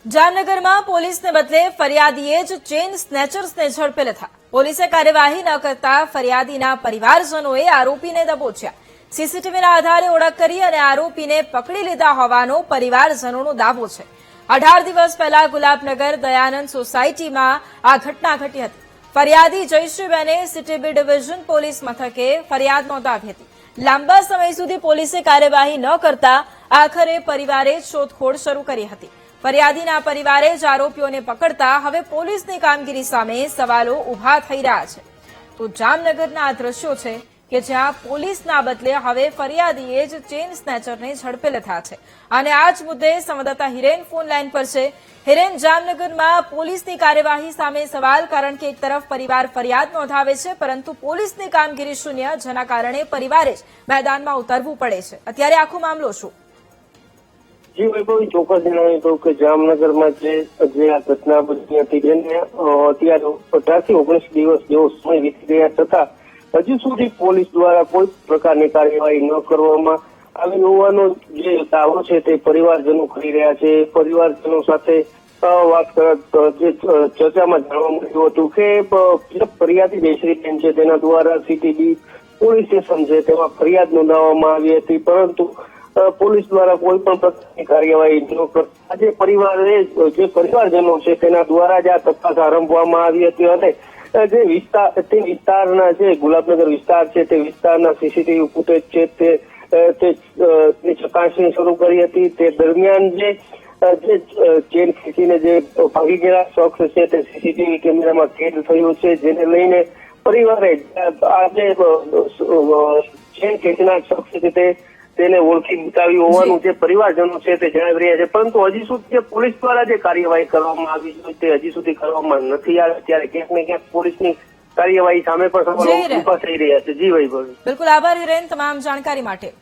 જામનગરમાં પોલીસને બદલે ફરિયાદીએ જ ચેઇન સ્નેચર્સને ઝડપે લીધા। પોલીસે કાર્યવાહી ન કરતા ફરિયાદીના પરિવારજનોએ આરોપીને દબોચ્યા। સીસીટીવીના આધારે ઓળખ કરી અને આરોપીને પકડી લીધા હોવાનો પરિવારજનોનો દાવો છે। 18 દિવસ પહેલા ગુલાબનગર દયાનંદ સોસાયટીમાં આ ઘટના ઘટી હતી। ફરિયાદી જયશ્રીબેને સિટી બી ડિવિઝન પોલીસ મથકે ફરિયાદ નોંધાવી હતી। લાંબા સમય સુધી પોલીસે કાર્યવાહી ન કરતા આખરે પરિવારે શોધખોળ શરૂ કરી હતી। ફરિયાદીના પરિવારે જ આરોપીઓને પકડતા હવે પોલીસની કામગીરી સામે સવાલો ઉભા થઈ રહ્યા છે। તો જામનગરના આ દ્રશ્યો છે કે જ્યાં પોલીસના બદલે હવે ફરિયાદીએ જ ચેઇન સ્નેચરને ઝડપે લીધા છે અને આ જ મુદ્દે સંવાદદાતા હિરેન ફોન લાઈન પર છે। હિરેન, જામનગરમાં પોલીસની કાર્યવાહી સામે સવાલ, કારણ કે એક તરફ પરિવાર ફરિયાદ નોંધાવે છે પરંતુ પોલીસની કામગીરી શૂન્ય, જેના કારણે પરિવારે જ મેદાનમાં ઉતરવું પડે છે। અત્યારે આખો મામલો શું? જી વૈભવી, ચોક્કસ જણાવી દઉં કે જામનગરમાં જે આ ઘટના બની હતી જેને અત્યારે 18 થી 19 દિવસ જેવો સમય વીતી ગયા છતાં હજુ સુધી પોલીસ દ્વારા કોઈ પ્રકારની કાર્યવાહી ન કરવામાં આવી હોવાનો જે દાવો છે તે પરિવારજનો કરી રહ્યા છે। પરિવારજનો સાથે વાત કરતા જે ચર્ચામાં જાણવા મળ્યું હતું કે ફરિયાદી જયશ્રીબેન છે તેના દ્વારા સિટી બી પોલીસ સ્ટેશન છે તેમાં ફરિયાદ નોંધાવવામાં આવી હતી, પરંતુ પોલીસ દ્વારા કોઈ પણ પ્રકારની કાર્યવાહી ન કરતા આજે પરિવારે જે પરિવારજનો છે તેના દ્વારા જ આ તપાસ આરંભવામાં આવી હતી અને જે વિસ્તારના જે ગુલાબનગર વિસ્તાર છે તે વિસ્તારના સીસીટીવી ફૂટેજ છે તે ચકાસણી શરૂ કરી હતી। તે દરમિયાન જે ચેન ખેંચીને જે ભાગી ગયેલા શખ્સ છે તે સીસીટીવી કેમેરામાં કેદ થયું છે, જેને લઈને પરિવારે આ જે ચેન ખેંચનાર શખ્સ છે તેને ઓળખી બતાવ્યું હોવાનું જે પરિવારજનો છે તે જણાવી રહ્યા છે, પરંતુ હજી સુધી પોલીસ દ્વારા જે કાર્યવાહી કરવામાં આવી છે તે હજી સુધી કરવામાં નથી આવી। ત્યારે ક્યાંક ને ક્યાંક પોલીસની કાર્યવાહી સામે પણ સવાલો ઉભા થઈ રહ્યા છે। જી વૈભવી, બિલકુલ આભાર હિરેન તમામ જાણકારી માટે।